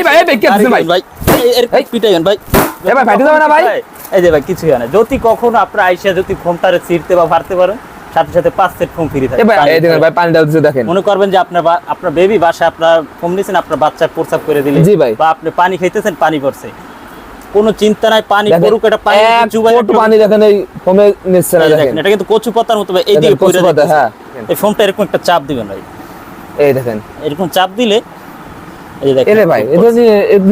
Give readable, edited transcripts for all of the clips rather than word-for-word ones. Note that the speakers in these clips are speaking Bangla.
ভাই এই কি আছে ভাই ভাই এর পিটাইন ভাই এ ভাই ফাইটে যাবে না ভাই এই যে ভাই কিছু হয় না যদি কখনো আপনারা আইসা যদি ফোমটারে ছিড়তে বা ফাড়তে পারেন সাথে সাথে 5 সেট ফোম ফ্রি থাকে ভাই এই দেখেন ভাই পানি ডালছে দেখেন মনে করবেন যে আপনার বেবি বাসা আপনার ফোম নিছেন আপনার বাচ্চা প্রস্রাব করে দিলে জি ভাই বা আপনি পানি খাইতেছেন পানি পড়ছে কোনো চিন্তা নাই পানি পড়ুক এটা পানি চুবাই একটু পানি দেখেন এই ফোমে নিচ্ছে না দেখেন এটা কিন্তু কচু পাতার মতো ভাই এই দিকে পড়ে যাচ্ছে হ্যাঁ এই ফোমটা এরকম একটা চাপ দিবেন ভাই এই দেখেন এরকম চাপ দিলে এই দেখেন এরে ভাই এটা যে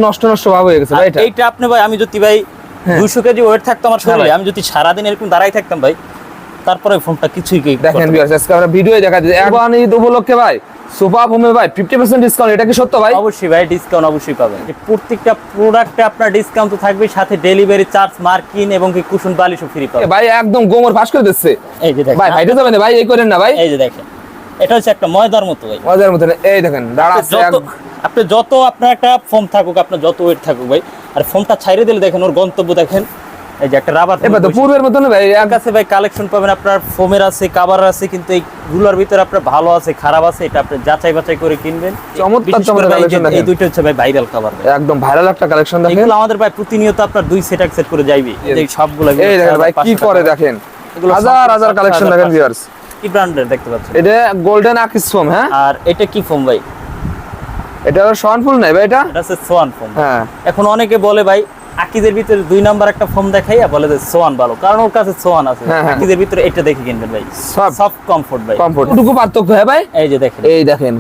নষ্ট ভাব হয়ে গেছে ভাই এটা এইটা আপনি ভাই আমি যদি ভাই 200 কেজি ওয়েট থাকতো আমার শরীরে আমি যদি সারা দিন এরকম দাঁড়াই থাকতাম ভাই তারপরে ফোনটা কিছুই দেখেন ভিউয়ার্স আজকে আমরা ভিডিওই দেখা দিই একবার ঈদ উপলক্ষে ভাই সোফা ফোমে ভাই 50% ডিসকাউন্ট এটা কি সত্য ভাই অবশ্যই ভাই ডিসকাউন্ট অবশ্যই পাবেন প্রত্যেকটা প্রোডাক্টে আপনার ডিসকাউন্ট তো থাকবে সাথে ডেলিভারি চার্জ মার্কিং এবং কি কুশন বালিশও ফ্রি পাবেন ভাই একদম গোমর ফাঁস করে দিচ্ছে এই যে দেখেন ভাই ফাইটে যাবে না ভাই এই করেন না ভাই এই যে দেখেন এটা হচ্ছে একটা ময়দার মতো ভাই মজার মতো এই দেখেন দাঁড়াচ্ছে আপনি যত আপনার একটা ফোম থাকুক আপনার যত ওয়েট থাকুক ভাই আর ফোমটা ছাইরে দিলে দেখেন ওর গন্তব্য দেখেন এই যে একটা রাবার এবার তো পূর্বের মত না ভাই এক কাছে ভাই কালেকশন পাবেন আপনার ফোমের আছে কভার আছে কিন্তু এইগুলোর ভিতরে আপনার ভালো আছে খারাপ আছে এটা আপনি যাচাই বাছাই করে কিনবেন চমৎকার কালেকশন দেখেন এই দুটো হচ্ছে ভাই ভাইরাল কভার একদম ভাইরাল একটা কালেকশন দেখেন এগুলো আমাদের ভাই প্রতিনিয়ত আপনার 2 সেট এক সেট করে যাইবে এই সবগুলো এই দেখেন ভাই কি করে দেখেন হাজার হাজার কালেকশন দেখেন ভিউয়ার্স কি ব্র্যান্ডের দেখতে পাচ্ছেন এটা গোল্ডেন আকিস ফোম হ্যাঁ আর এটা কি ফোম ভাই এটা সোয়ান ফুল নাই ভাই এটা হচ্ছে সোয়ান ফোম হ্যাঁ এখন অনেকে বলে ভাই আকিজের ভিতরে 2 নাম্বার একটা ফোম দেখাইয়া বলে যে সোয়ান ভালো কারণ ওর কাছে সোয়ান আছে আকিজের ভিতরে এটা দেখে কিনবেন ভাই সফট কমফোর্ট ভাই কমফোর্ট টুকু পার্থক্য হ্যাঁ ভাই এই যে দেখেন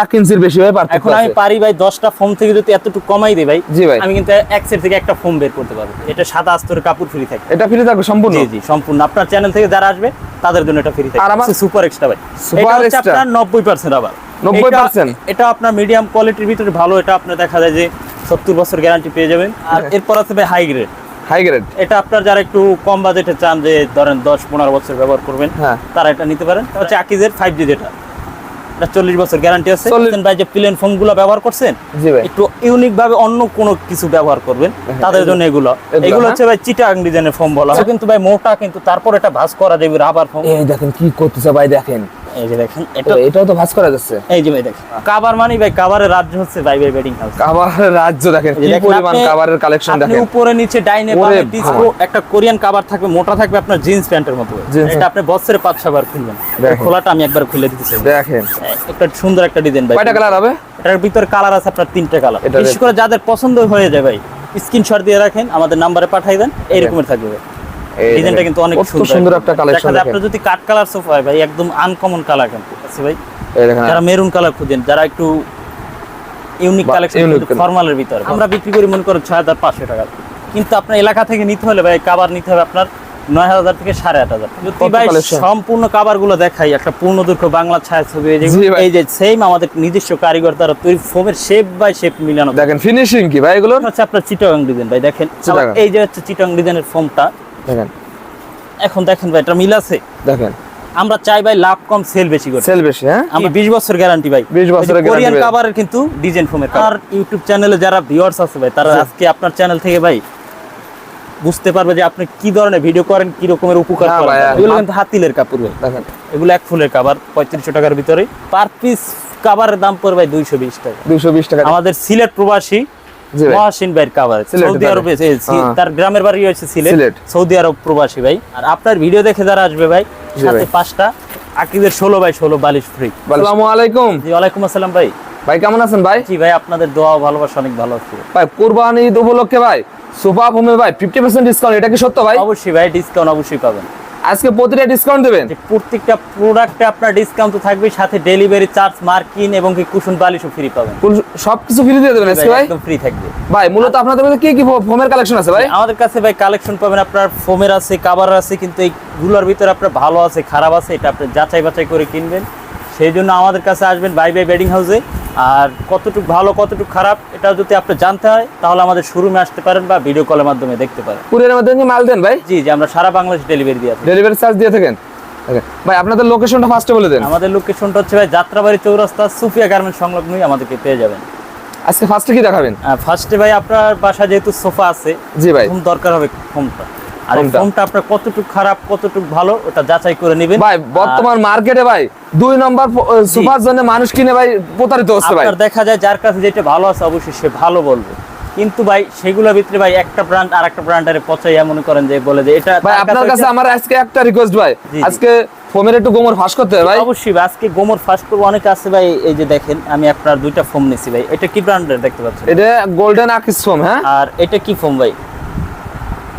1 ইঞ্চির বেশি ভাই পার্থক্য এখন আমি পারি ভাই 10টা ফোম থেকে যদি এতটুকু কমাই দেই ভাই জি ভাই আমি কিন্তু এক সেট থেকে একটা ফোম বের করতে পারবো এটা সাদা আস্তরের কাপড় ফ্রি থাকে এটা ফ্রি থাকবে সম্পূর্ণ জি জি সম্পূর্ণ আপনার চ্যানেল থেকে যারা আসবে তাদের জন্য এটা ফ্রি থাকে আর আমার সুপার এক্সট্রা ভাই সুপার এক্সট্রা আপনার 90% আবার 90% এটা আপনার মিডিয়াম কোয়ালিটির ভিতরে ভালো এটা আপনি দেখা যায় যে 70 বছর গ্যারান্টি পেয়ে যাবেন আর এরপর আছে ভাই হাই গ্রেড এটা আপনার যারা একটু কম বাজেটে চান যে ধরেন 10-15 বছর ব্যবহার করবেন তারা এটা নিতে পারেন এটা হচ্ছে আকিজের 5G যেটা এটা 40 বছর গ্যারান্টি আছে ভাই যে প্লেন ফোমগুলো ব্যবহার করছেন একটু ইউনিক ভাবে অন্য কোনো কিছু ব্যবহার করবেন তাদের জন্য এগুলো হচ্ছে ভাই চিটাগাং ডিজাইনের ফোম বলা হয় কিন্তু ভাই মোটা কিন্তু তারপর এটা ভাঁজ করা যাবে রাবার ফোম এই দেখেন কি করতেছে ভাই দেখেন এই যে দেখেন এটাও তো ভাঁজ করা যাচ্ছে এই যে ভাই দেখেন কভার মানে ভাই কভারের রাজ্য হচ্ছে ভাই বেডিং হাউস কভারের রাজ্য দেখেন কি পরিমাণ কভারের কালেকশন দেখেন আপনি উপরে নিচে ডাইনে বামে ডিসপ্লে একটা কোরিয়ান কভার থাকবে মোটা থাকবে আপনার জিন্স প্যান্টের মতো এটা আপনি বছরে 5-6 বার খুলবেন খোলাটা আমি একবার খুলে দিতে চাই দেখেন একটা সুন্দর একটা ডিজাইন ভাই কয়টা কালার হবে এটার ভিতর কালার আছে আপনার 3টা কালার বিশেষ করে যাদের পছন্দ হয়ে যায় ভাই স্ক্রিনশট দিয়ে রাখেন আমাদের নম্বরে পাঠিয়ে দেন এরকমের থাকবে ডিজাইনটা কিন্তু অনেক সুন্দর একটা কালেকশন দেখেন আপনি যদি কাট কালার সোফা হয় ভাই একদম আনকমন কালার কিন্তু আছে ভাই এই দেখেন যারা মেরুন কালার খুঁজেন যারা একটু ইউনিক কালেকশন ফর্মালের ভিতরে আমরা বিক্রি করি মনে করেন 6500 টাকা কিন্তু আপনার এলাকা থেকে নিতে হলে ভাই কভার নিতে হবে আপনার 9000 থেকে 8500 যদি ভাই সম্পূর্ণ কভার গুলো দেখাই একটা পূর্ণ দৈর্ঘ্য বাংলা ছায়াছবি এই যে সেম আমাদের নিজস্ব কারিগর দ্বারা তৈরি ফোমের শেপ বাই শেপ মিলানো দেখেন ফিনিশিং কি ভাই এগুলো হচ্ছে আপনার চিটাগাং ডিজাইন ভাই দেখেন এই যে হচ্ছে চিটাগাং ডিজাইনের ফোমটা দেখেন এখন দেখেন ভাই এটা মিল আছে দেখেন আমরা চাই ভাই লাভ কম সেল বেশি করে সেল বেশি হ্যাঁ আমরা 20 বছর গ্যারান্টি ভাই 20 বছরের গ্যারান্টি কোরিয়ান কভারের কিন্তু ডিজাইন ফোমের আর ইউটিউব চ্যানেলে যারা ভিউয়ার্স আছে ভাই তারা আজকে আপনার চ্যানেল থেকে ভাই বুঝতে পারবে যে আপনি কি ধরনের ভিডিও করেন কি রকমের উপকার করেন এগুলো কিন্তু হাতিলের কাপড় ভাই দেখেন এগুলো এক ফুলের কভার 3500 টাকার ভিতরে পার পিস কভারের দাম পড়বে ভাই 220 টাকা 220 টাকা আমাদের সিলেট প্রবাসী মহাসিন ভাইয়ের কভার সৌদি আরবে তার গ্রামের বাড়ি হচ্ছে সিলেট সৌদি আরব প্রবাসী ভাই আর আপনার ভিডিও দেখে যারা আসবে ভাই সাথে 5টা আকিদের 16x16 বালিশ ফ্রি আসসালামু আলাইকুম জি ওয়ালাইকুম আসসালাম ভাই ভাই কেমন আছেন ভাই জি ভাই আপনাদের দোয়া ও ভালোবাসা অনেক ভালো আছে ভাই কুরবানি ঈদ উপলক্ষে ভাই সোফা ফোমে ভাই 50% ডিসকাউন্ট এটা কি সত্য ভাই অবশ্যই ভাই ডিসকাউন্ট অবশ্যই পাবেন আজকে প্রতিটা ডিসকাউন্ট দিবেন প্রত্যেকটা প্রোডাক্টে আপনার ডিসকাউন্ট তো থাকবে সাথে ডেলিভারি চার্জ মার্কিং এবং কি কুশন বালিশও ফ্রি পাবেন সবকিছু ফ্রি দিয়ে দেবেন আজকে ভাই একদম ফ্রি থাকবে ভাই মূলত আপনাদের কাছে কি কি ফোমের কালেকশন আছে ভাই আমাদের কাছে ভাই কালেকশন পাবেন আপনার ফোমের আছে কভার আছে কিন্তু এইগুলোর ভিতরে আপনার ভালো আছে খারাপ আছে এটা আপনি যাচাই বাছাই করে কিনবেন সেই জন্য আমাদের কাছে আসবেন বাই বেডিং হাউসে আর কতটুকু ভালো কতটুকু খারাপ এটা যদি আপনি জানতে হয় তাহলে আমাদের শোরুমে আসতে পারেন বা ভিডিও কলের মাধ্যমে দেখতে পারেন কুরিয়ারের মাধ্যমে মাল দেন ভাই জি জি আমরা সারা বাংলাদেশ ডেলিভারি দিয়ে থাকি ডেলিভারি চার্জ দিয়ে থাকেন ভাই আপনাদের লোকেশনটা ফার্স্টে বলে দেন আমাদের লোকেশনটা হচ্ছে ভাই যাত্রাবাড়ি চৌরাস্তা সুফিয়া গার্মেন্টস সংলগ্নই আমাদেরকে পেয়ে যাবেন আজকে ফার্স্টে কি দেখাবেন ফার্স্টে ভাই আপনার বাসা যেহেতু সোফা আছে জি ভাই ফোম দরকার হবে ফোমটা আর এই ফোমটা আপনার কতটুকু খারাপ কতটুকু ভালো ওটা যাচাই করে নেবেন ভাই। বর্তমান মার্কেটে ভাই 2 নম্বর সোফার জন্য মানুষ কিনে ভাই প্রতারিত হচ্ছে ভাই। আপনার দেখা যায় যার কাছে যেটা ভালো আছে অবশ্যই সে ভালো বলবে, কিন্তু ভাই সেগুলোর ভিতরে ভাই একটা ব্র্যান্ড আর একটা ব্র্যান্ডের পচাইয়া মনে করেন যে বলে যে এটা ভাই। আপনার কাছে আমার আজকে একটা রিকোয়েস্ট ভাই, আজকে ফোমের একটু গোমর ফাঁস করতে হবে ভাই। অবশ্যই ভাই, আজকে গোমর ফাঁস করবো। অনেক আছে ভাই, এই যে দেখেন আমি আপনার 2টা ফোম নিছি ভাই। এটা কি ব্র্যান্ডের দেখতে পাচ্ছেন? এটা গোল্ডেন আকিস ফোম। হ্যাঁ, আর এটা কি ফোম ভাই?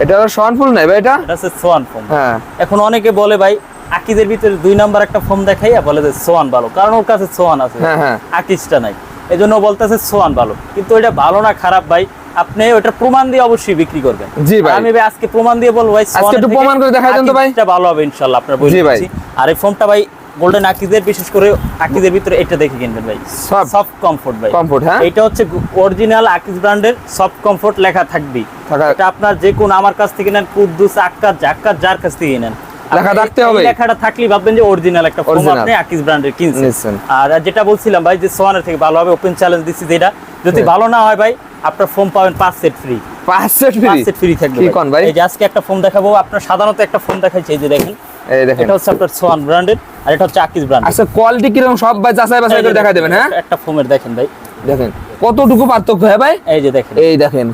এটা সোয়ানফুল নাই ভাই, এটা হচ্ছে সোয়ান ফোম। হ্যাঁ, এখন অনেকে বলে ভাই আকিজের ভিতরে 2 নাম্বার একটা ফোম দেখাইয়া বলে যে সোয়ান ভালো, কারণ ওর কাছে সোয়ান আছে, হ্যাঁ, আকিজটা নাই, এজন্য বলতেছে সোয়ান ভালো। কিন্তু এটা ভালো না খারাপ ভাই, আপনি ওটা প্রমাণ দিয়ে অবশ্যই বিক্রি করবেন। জি ভাই, আমি ভাই আজকে প্রমাণ দিয়ে বলবো ভাই আজকে একটু প্রমাণ করে দেখাই দেন তো ভাই। এটা ভালো হবে ইনশাআল্লাহ, আপনার বলে দিচ্ছি। আর এই ফোমটা ভাই গোল্ডেন আকিজের, বিশেষ করে আকিজের ভিতরে এটা দেখে কিনবেন ভাই, সফট কমফোর্ট ভাই। কমফোর্ট, হ্যাঁ, এটা হচ্ছে অরিজিনাল আকিজ ব্র্যান্ডের সফট কমফোর্ট লেখা থাকবে। এটা আপনার যে কোন আমার কাছ থেকে নেন, কুদ্দুস, আক্কাস, জাক্কাস, যার কাছ থেকে নেন, লেখা থাকতে হবে। লেখাটা থাকলেই ভাববেন যে অরিজিনাল একটা ফোম আপনি আকিজ ব্র্যান্ডের কিনছেন। আর যেটা বলছিলাম ভাই যে সোয়ানের থেকে ভালো হবে, ওপেন চ্যালেঞ্জ দিচ্ছি যেটা, যদি ভালো না হয় ভাই আপনার ফোম পাবেন 5 সেট ফ্রি। 5 সেট ফ্রি থাকবে ভাই। এই যে আজকে একটা ফোম দেখাবো, আপনার সাধারণত একটা ফোম দেখাইছে, এই যে দেখেন, এই দেখেন, এটা হচ্ছে আপনার সোয়ান ব্র্যান্ডের আর এটা হচ্ছে আকিজ ব্র্যান্ড। আচ্ছা, কোয়ালিটি কি রকম সব ভাই যাচাই বাছাই করে দেখাই দেবেন। হ্যাঁ, একটা ফোমের দেখেন ভাই, দেখেন কতটুকু পার্থক্য হয় ভাই। এই যে দেখেন, এই দেখেন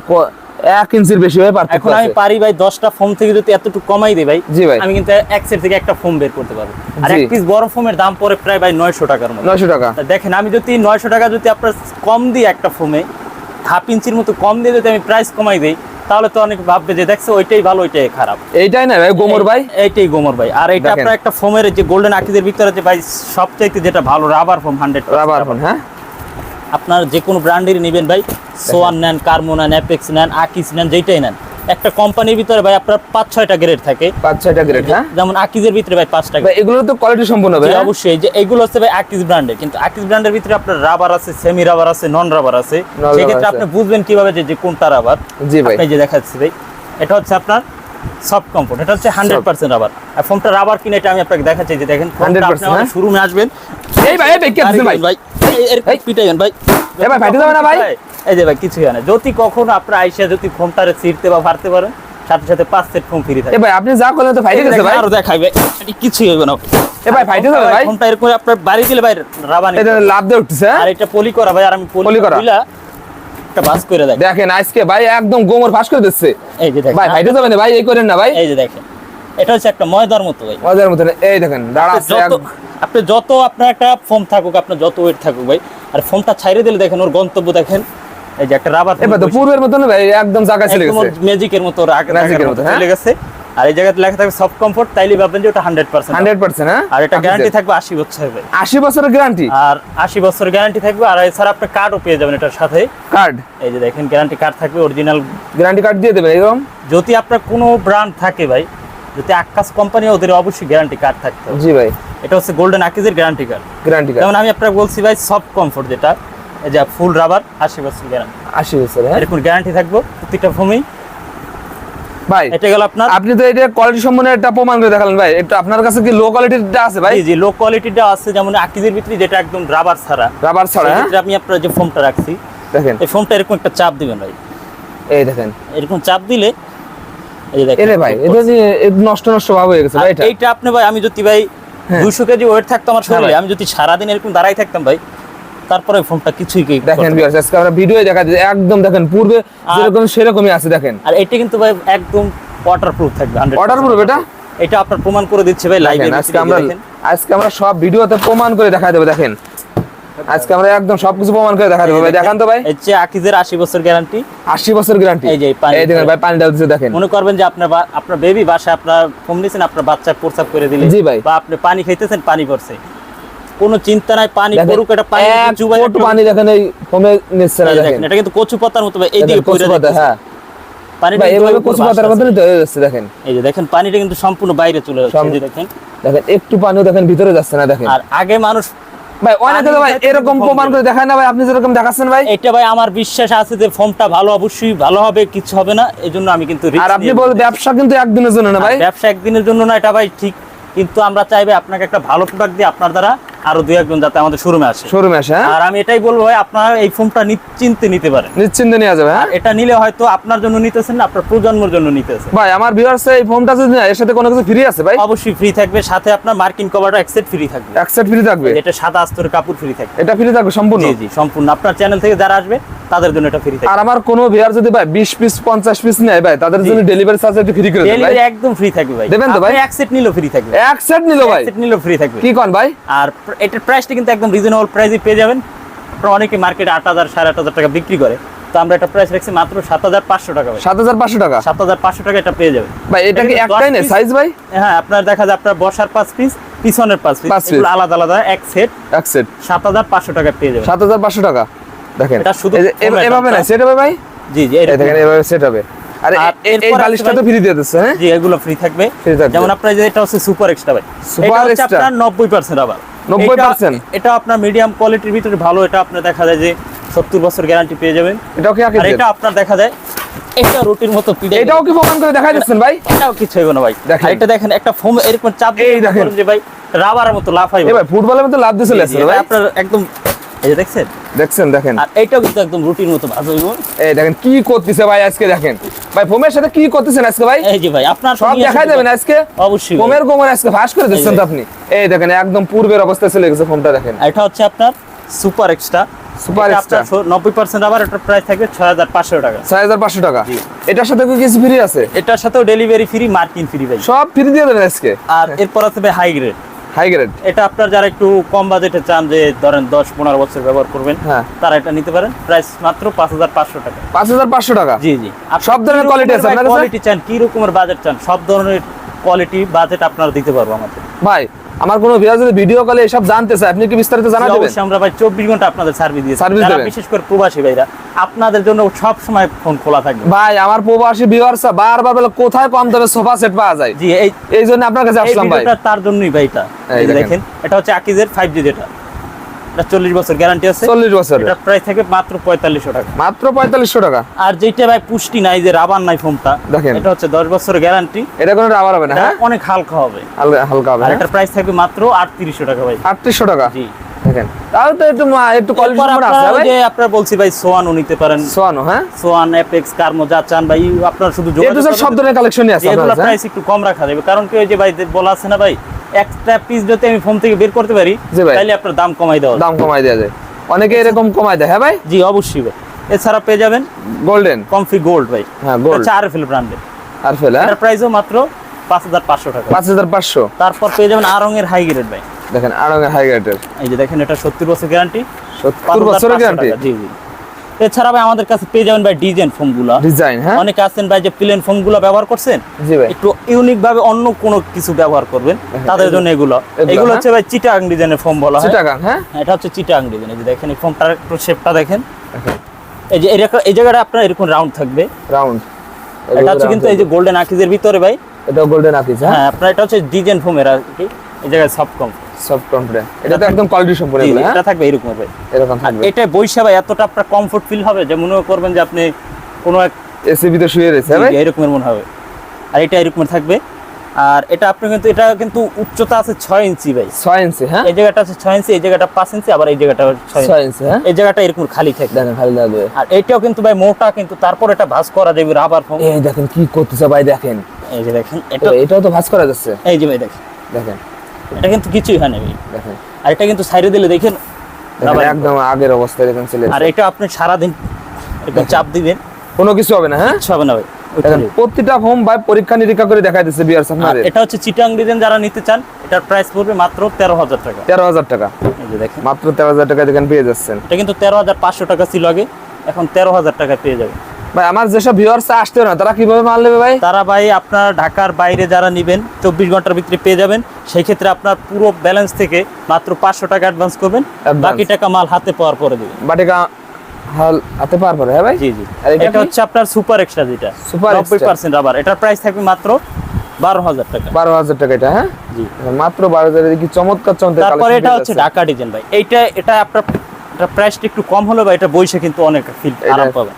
1 ইঞ্চির বেশি হয় পার্থক্য। এখন আমি পারি ভাই 10টা ফোম থেকে যদি এতটুকু কমাই দেই ভাই, জি ভাই, আমি কিন্তু এক সেট থেকে একটা ফোম বের করতে পারবো। আর এক পিস বড় ফোমের দাম পড়ে প্রায় ভাই 900 টাকার মতো। 900 টাকা। দেখেন আমি যদি 900 টাকা যদি আপনার কম দিই একটা ফোমে, 1/2 ইঞ্চির মতো কম দিয়ে যদি আমি প্রাইস কমাই দেই, তাহলে তো অনেক ভাববে যে দেখছো ওইটাই ভালো ওইটাই খারাপ। এইটাই না ভাই গোমর ভাই, এইটাই গোমর ভাই। আর এটা আপনার একটা ফোমের যে গোল্ডেন আকিজের ভিতরে যে ভাই সবচাইতে যেটা ভালো রাবার ফোম, 100 রাবার ফোম। হ্যাঁ, আপনার যে কোনো ব্র্যান্ডের নেবেন ভাই, সোয়ান নেন, কার্মো নেন, অ্যাপেক্স নেন, আকিজ নেন, যেটাই নেন, একটা কোম্পানির ভিতরে ভাই আপনার 5-6টা গ্রেড থাকে। 5-6টা গ্রেড। হ্যাঁ, যেমন আকিজের ভিতরে ভাই 5টা ভাই, এগুলো তো কোয়ালিটি সম্পূর্ণ হবে। অবশ্যই যে এগুলো হচ্ছে ভাই আকিজ ব্র্যান্ডের, কিন্তু আকিজ ব্র্যান্ডের ভিতরে আপনার রাবার আছে, সেমি রাবার আছে, নন রাবার আছে। সেক্ষেত্রে আপনি বুঝবেন কিভাবে যে কোনটা রাবার। জি ভাই, এই যে দেখাচ্ছি ভাই, এটা হচ্ছে আপনার সফট কমফোর্ট, এটা হচ্ছে 100% রাবার। আর ফোমটা রাবার কিনে এটা আমি আপনাকে দেখাচ্ছি, যে দেখেন 100% শোরুমে আসবেন। এই ভাই, এই কি আছে ভাই, ভাই এর পিটাইন ভাই, এই ভাই ফাইটে যাবে না ভাই। এই যে ভাই কিছু হয় না, যদি কখনো আপনার আইসা যদি ফোমটারে ছিড়তে বা ফাড়তে পারেন, সাথে সাথে 5 সেট ফোম ফ্রি থাকে। এই ভাই, আপনি যা করলেন তো ফাইটে গেছে ভাই। আরো দেখাইবে, এটা কিছুই হবে না। এই ভাই ফাইটে যাবে ভাই, ফোমটা এরকম আপনার বাড়ি দিলে ভাই রাবানি, এটা লাভ দিয়ে উঠছে। আর এটা পলি করা ভাই, আর আমি পলি করা একটা বাস করে দেখ। দেখেন আজকে ভাই একদম গোমর ফাঁস করে দিচ্ছে। এই যে দেখেন ভাই ফাইটে যাবে না ভাই, এই করেন না ভাই। এই যে দেখেন, এটা হচ্ছে একটা ময়দার মতো ভাই, মজার মতো। এই দেখেন দাঁড়াচ্ছে, আপনি যত আপনার একটা ফোম থাকুক, আপনার যত ওয়েট থাকুক ভাই, আর ফোমটা ছাইরে দিলে দেখেন ওর গন্তব্য দেখেন, এই যে একটা রাবার। এবার তো পূর্বের মতো না ভাই, একদম জায়গা চলে গেছে, ম্যাজিকের মতো ম্যাজিকের মতো চলে গেছে। আর এই জায়গাতে লেখা থাকবে সফট কমফোর্ট, তাইলে ভাববেন যে ওটা 100%। 100%। হ্যাঁ, আর এটা গ্যারান্টি থাকবে 80 বছর ভাই, 80 বছরের গ্যারান্টি। আর 80 বছরের গ্যারান্টি থাকবে। আর এছাড়া আপনি কার্ডও পেয়ে যাবেন এটার সাথে, কার্ড। এই যে দেখেন গ্যারান্টি কার্ড থাকবে, অরিজিনাল গ্যারান্টি কার্ড দিয়ে দেবে এরকম। যদি আপনার কোনো ব্র্যান্ড থাকে ভাই, যদি আক্কাস কোম্পানি, ওদের অবশ্যই গ্যারান্টি কার্ড থাকতে হবে। জি ভাই, এটা হচ্ছে গোল্ডেন আকিজের গ্যারান্টি কার্ড। গ্যারান্টি কার্ড যেমন আমি আপনাকে বলছি ভাই সফট কমফোর্ট, যেটা এই যে ফুল রাবার 80 বছর গ্যারান্টি, 80 বছর। হ্যাঁ, এরকম গ্যারান্টি থাকবে প্রত্যেকটা ফোমেই ভাই। এটা গেল আপনার। আপনি তো এটা কোয়ালিটি সম্বন্ধে একটা প্রমাণ করে দেখালেন ভাই, একটু আপনার কাছে কি লো কোয়ালিটিটা আছে ভাই? জি, লো কোয়ালিটিটা আছে, যেমন আকিজের ভিতরে যেটা একদম রাবার ছাড়া। রাবার ছাড়া। হ্যাঁ, আমি আপনার যে ফোমটা রাখছি দেখেন, এই ফোমটা এরকম একটা চাপ দিবেন ভাই, এই দেখেন এরকম চাপ দিলে এই যে দেখেন, এরে ভাই এটা যে নষ্ট ভাব হয়ে গেছে ভাই। এটা এইটা আপনি ভাই, আমি যদি ভাই 200 কেজি ওয়েট থাকতো আমার শরীরে, আমি যদি সারাদিন এরকম দাঁড়াই থাকতাম ভাই, তারপরে ফোনটা কিছুই দেখেন ভিউয়ার্স, আজকে আমরা ভিডিও দেখা দিই, একদম দেখেন পূর্বে যেরকম সেরকমই আছে দেখেন। আর এটা কিন্তু ভাই একদম ওয়াটারপ্রুফ থাকবে, 100% ওয়াটারপ্রুফ। এটা আপনার প্রমাণ করে দিচ্ছে ভাই লাইভে। আজকে আমরা সব ভিডিওতে প্রমাণ করে দেখা দেব। দেখেন আজকে আমরা একদম সবকিছু প্রমাণ করে দেখা দেব ভাই। দেখান তো ভাই, এই যে আকিজের 80 বছর গ্যারান্টি, 80 বছর গ্যারান্টি। এই যে এই দেখেন ভাই, পানি ডালছে দেখেন। মনে করবেন যে আপনার বেবি বাসায় আপনার ফোন দিয়েছেন, আপনার বাচ্চা প্রস্রাব করে দিলে, জি ভাই, বা আপনি পানি খাইতেছেন, পানি পড়ছে, কোনো চিন্তা নাই, পানি পড়ুক, এটা পানি চুবাই একটু পানি দেখেন এই ফোমে নিচ্ছে না। দেখেন এটা কিন্তু কচু পাতার মতো ভাই, এইদিকে পড়ে যাচ্ছে। হ্যাঁ, পানিটা এইভাবে কচু পাতার মতো নিতে হয়ে যাচ্ছে। দেখেন এই যে দেখেন পানিটা কিন্তু সম্পূর্ণ বাইরে চলে যাচ্ছে, এই যে দেখেন, দেখেন একটু পানিও দেখেন ভিতরে যাচ্ছে না। দেখেন, আর আগে মানুষ ভাই অনেকে তো ভাই এরকম প্রমাণ করে দেখায় না ভাই, আপনি যেরকম দেখাচ্ছেন ভাই। এটা ভাই আমার বিশ্বাস আছে যে ফোমটা ভালো, অবশ্যই ভালো হবে, কিছু হবে না, এজন্য আমি কিন্তু। আর আপনি বলেন ব্যবসা কিন্তু একদিনের জন্য না ভাই, ব্যবসা একদিনের জন্য না, এটা ভাই ঠিক, কিন্তু আমরা চাইবে আপনাকে একটা ভালো প্রোডাক্ট দিয়ে আপনার দ্বারা আরো দুই একজন যাতে আমাদের শোরুমে আসে। আর আমি এটাই বলবো ভাই, আপনারা এই ফোনটা নিশ্চিন্তে নিতে পারেন, নিশ্চিন্তে নেওয়া যাবে। হ্যাঁ, এটা নিলে হয়তো আপনার জন্য নিতেছেন না, আপনার প্রজন্মের জন্য নিতেছেন। ভাই আমার ভিউয়ার্স এই ফোনটা যদি নেয় এর সাথে কোনো কিছু ফ্রি আছে ভাই? অবশ্যই ফ্রি থাকবে, সাথে আপনার মার্কিন কভারটা এক সেট ফ্রি থাকবে। এক সেট ফ্রি থাকবে, এটা সাদা আস্তরের কাপড় ফ্রি থাকবে। এটা ফ্রি থাকবে সম্পূর্ণ? জি জি সম্পূর্ণ। আপনার চ্যানেল থেকে যারা আসবে তাদের জন্য এটা ফ্রি থাকবে। আর আমার কোনো ভিউয়ার যদি ভাই 20 পিস 50 পিস নেয় ভাই, তাদের জন্য ডেলিভারি চার্জ একটু ফ্রি করে দেন ভাই। ডেলিভারি একদম ফ্রি থাকবে ভাই। দেবেন তো ভাই? এক সেট নিলেও ফ্রি থাকবে। এক সেট নিলো ভাই? এক সেট নিলেও ফ্রি থাকবে। কি কোন ভাই? আর এটার প্রাইসটা কিন্তু একদম রিজনেবল প্রাইসে পেয়ে যাবেন। আপনারা অনেকে মার্কেটে 8000 8500 টাকা বিক্রি করে, তো আমরা এটা প্রাইস রাখছি মাত্র 7500 টাকা ভাই। 7500 টাকা? 7500 টাকা এটা পেয়ে যাবেন ভাই। এটা কি একটাই না সাইজ ভাই? হ্যাঁ, আপনার দেখা যায় আপনার বসার 5 পিস, পিছনের 5 পিস, এগুলো আলাদা আলাদা এক সেট 7500 টাকা পেয়ে যাবেন। 7500 টাকা। দেখেন এটা শুধু এভাবে না সেট হবে ভাই? জি জি, এই দেখেন এভাবে সেট হবে। আর এই বালিশটা তো ফ্রি দিয়ে দিচ্ছে। হ্যাঁ জি, এগুলো ফ্রি থাকবে। যেমন আপনার যে এটা হচ্ছে সুপার এক্সট্রা ভাই, এটা হচ্ছে আপনার 90% আবার 90%। এটা আপনার মিডিয়াম কোয়ালিটির ভিতরে ভালো। এটা আপনার দেখা যায় যে 70 বছর গ্যারান্টি পেয়ে যাবেন। এটাও কি আর এটা আপনার দেখা যায় এটা রুটির মতো পিড়ে। এটাও কি প্রমাণ করে দেখাই দিচ্ছেন ভাই? এটাও কিছু হবে না ভাই। আর এটা দেখেন একটা ফোম এরকম চাপ দিয়ে দেখেন যে ভাই রাবারের মতো লাফাই ভাই। ফুটবলের মতো লাফ দিয়ে চলে আসছে ভাই। আপনার একদম এই যে দেখছেন দেখেন। আর এইটাও কিন্তু একদম রুটির মতো ভাজ হইব। এই দেখেন কি করতেছে ভাই আজকে। দেখেন ভাই ফোমের সাথে কি করতেছেন আজকে ভাই? এই যে ভাই আপনার সব দেখাই যাবেন আজকে। অবশ্যই ফোমের গোমর আজকে ফাঁস করে দিচ্ছেন তো আপনি। এই দেখেন একদম পূর্বের অবস্থায় চলে গেছে ফোনটা। দেখেন এটা হচ্ছে আপনার সুপার এক্সট্রা। সুপার এক্সট্রা 90% আবার এটার প্রাইস থাকবে 6500 টাকা। 6500 টাকা। এটার সাথে কি কিছু ফ্রি আছে? এটার সাথেও ডেলিভারি ফ্রি, মার্কিন ফ্রি ভাই, সব ফ্রি দিয়ে দেবেন আজকে। আর এরপর আছে ভাই হাই গ্রেড। হাই গ্রেড এটা আপনার যারা একটু কম বাজেটে চান, যে ধরেন 10-15 বছর ব্যবহার করবেন, হ্যাঁ, তারা এটা নিতে পারেন। প্রাইস মাত্র 5500 টাকা। 5500 টাকা? জি জি। সব ধরনের কোয়ালিটি আছে আপনার কাছে? কোয়ালিটি চান, কি রকমের বাজেট চান, সব ধরনের কোয়ালিটি বাজেট আপনারা দিতে পারবো আমাদের। ভাই আমার কোনো ভিউয়ার যদি ভিডিও কলে এসব জানতে চায় আপনি কি বিস্তারিত জানা দিবেন? অবশ্যই আমরা ভাই 24 ঘন্টা আপনাদের সার্ভিস দিই। যারা বিশেষ করে প্রবাসী ভাইরা, আপনাদের জন্য সব সময় ফোন খোলা থাকবে। ভাই আমার প্রবাসী ভিউয়াররা বারবার বলে কোথায় কম দামে সোফা সেট পাওয়া যায়। জি, এই জন্য আপনার কাছে আসলাম ভাই। এটা তার জন্যই ভাই। এটা এই দেখেন, এটা হচ্ছে আকিজের 5G, যেটা এটা 40 বছর গ্যারান্টি আছে। 40 বছর। এটা প্রাইস থাকে মাত্র 4500 টাকা। মাত্র 4500 টাকা। আর যেটা ভাই পুষ্টি নাই, যে রাবার নাই ফোনটা, দেখেন এটা হচ্ছে 10 বছরের গ্যারান্টি। এটা কোনো রাবার হবে না? হ্যাঁ, অনেক হালকা হবে, হালকা হবে। আর এটার প্রাইস থাকবে মাত্র 3800 টাকা ভাই। 3800 টাকা? জি। দেখেন তাহলে তো একটু কোয়ালিটি সম্পন্ন আছে ভাই। যে আপনারা বলছি ভাই সোয়ানও নিতে পারেন। সোয়ানো? হ্যাঁ, সোয়ান, এপেক্স, কার্মো যা চান ভাই, আপনারা শুধু যোগাযোগ করুন। সব ধরনের কালেকশনই আছে আপনাদের কাছে। প্রাইস একটু কম রাখা যাবে, কারণ কি ওই যে ভাই বলা আছে না ভাই, একটা পিস যদি আমি ফোন থেকে বের করতে পারি তাহলে আপনার দাম কমাই দেওয়া যায়। অনেকে এরকম কমাই দেয়। হ্যাঁ ভাই? জি অবশ্যই ভাই। এছাড়া পেয়ে যাবেন গোল্ডেন কমফি গোল্ড ভাই। হ্যাঁ, গোল্ড আরএফএল ব্র্যান্ডের। আরএফএল? এর প্রাইসও মাত্র 5500 টাকা। 5500। তারপর পেয়ে যাবেন আরং এর হাই গ্রেড ভাই। দেখেন আরং এর হাই গ্রেডের, এই যে দেখেন, এটা 70 বছর গ্যারান্টি। 70 বছরের গ্যারান্টি? জি জি। এছাড়া ভাই আমাদের কাছে পেয়ে যাবেন ভাই ডিজাইন ফোনগুলো। ডিজাইন? হ্যাঁ, অনেকে আছেন ভাই যে প্লেন ফোনগুলো ব্যবহার করছেন, জি ভাই, একটু ইউনিক ভাবে অন্য কোনো কিছু ব্যবহার করবেন, তাদের জন্য এগুলো হচ্ছে ভাই চিটাং ডিজাইনের ফোন বলা হয়। চিটাগাং? হ্যাঁ, এটা হচ্ছে চিটাং ডিজাইন। এই যে দেখেন, এই ফোনটার একটু শেপটা দেখেন। এই যে এই জায়গাটা আপনার এরকম রাউন্ড থাকবে। রাউন্ড? এটা হচ্ছে কিন্তু এই যে গোল্ডেন আকিজের ভিতরে ভাই। এটা গোল্ডেন আকিজ? হ্যাঁ, আপনার এটা হচ্ছে ডিজাইন ফোমের আর কি। এই জায়গায় সফট কনফিডেন্ট। এটা তো একদম কোয়ালিটি সম্পূর্ণ এগুলো। এটা থাকবে এরকম ভাই, এরকম থাকবে। এটা বৈশা ভাই এতটা আপনার কমফর্ট ফিল হবে যে মনে করবেন যে আপনি কোনো এক এসিবি তে শুয়ে রয়েছে ভাই, এরকমের মনে হবে। আর এটা এরকমের থাকবে। আর এটা আপনি কিন্তু এটা কিন্তু উচ্চতা আছে 6 ইঞ্চি ভাই। 6 ইঞ্চি? হ্যাঁ, এই জায়গাটা আছে 6 ইঞ্চি, এই জায়গাটা 5 ইঞ্চি, আবার এই জায়গাটা 6 ইঞ্চি। হ্যাঁ, এই জায়গাটা এরকম খালি থাকবে। দেখেন খালি থাকবে। আর এটাও কিন্তু ভাই মোটা, কিন্তু তারপর এটা ভাঁজ করা যাবে রাবার ফোম। এই দেখেন কি করতেছে ভাই। দেখেন এই যে দেখেন, এটাও তো ভাঁজ করা যাচ্ছে। এই যে ভাই দেখেন, দেখেন এটা কিন্তু কিছুই হয় না ভাই। দেখেন, আর এটা কিন্তু সাইডে দিলে দেখেন একদম আগের অবস্থায় দেখেন চলে। আর এটা আপনি সারা দিন একদম চাপ দিবেন, কোনো কিছু হবে না। হ্যাঁ, কিছু হবে না ভাই। প্রতিটা ফোম ভাই পরীক্ষা নিরীক্ষা করে দেখাই দিচ্ছে ভিউয়ার্স আপনাদের। এটা হচ্ছে চিটাং ডিজাইন, যারা নিতে চান এটার প্রাইস পড়বে মাত্র 13000 টাকা। 13000 টাকা? এই যে দেখেন, মাত্র 13000 টাকা দেখেন পেয়ে যাচ্ছেন। এটা কিন্তু 13500 টাকা ছিল আগে, এখন 13000 টাকা পেয়ে যাবে। ভাই আমার যেসব ভিউয়ার্স আসতে না তারা কিভাবে মাল নেবে ভাই? তারা ভাই আপনার ঢাকার বাইরে যারা নেবেন 24 ঘন্টার ভিতরে পেয়ে যাবেন। সেই ক্ষেত্রে আপনার পুরো ব্যালেন্স থেকে মাত্র 500 টাকা অ্যাডভান্স করবেন, বাকি টাকা মাল হাতে পাওয়ার পরে দিবেন। হাতে পাওয়ার পরে? হ্যাঁ ভাই। জি জি। এটা হচ্ছে আপনার সুপার এক্সট্রা, যেটা 90% রাবার। এটার প্রাইস থাকবে মাত্র 12000 টাকা। 12000 টাকা এটা? হ্যাঁ জি, মাত্র 12000 এর কি চমৎকার চমৎকার। তারপরে এটা হচ্ছে ঢাকা ডিজাইন ভাই। এটা আপনার এটা প্রাইসটা একটু কম হলো ভাই, এটা বইসে কিন্তু অনেক ফিল আরাম পাবেন।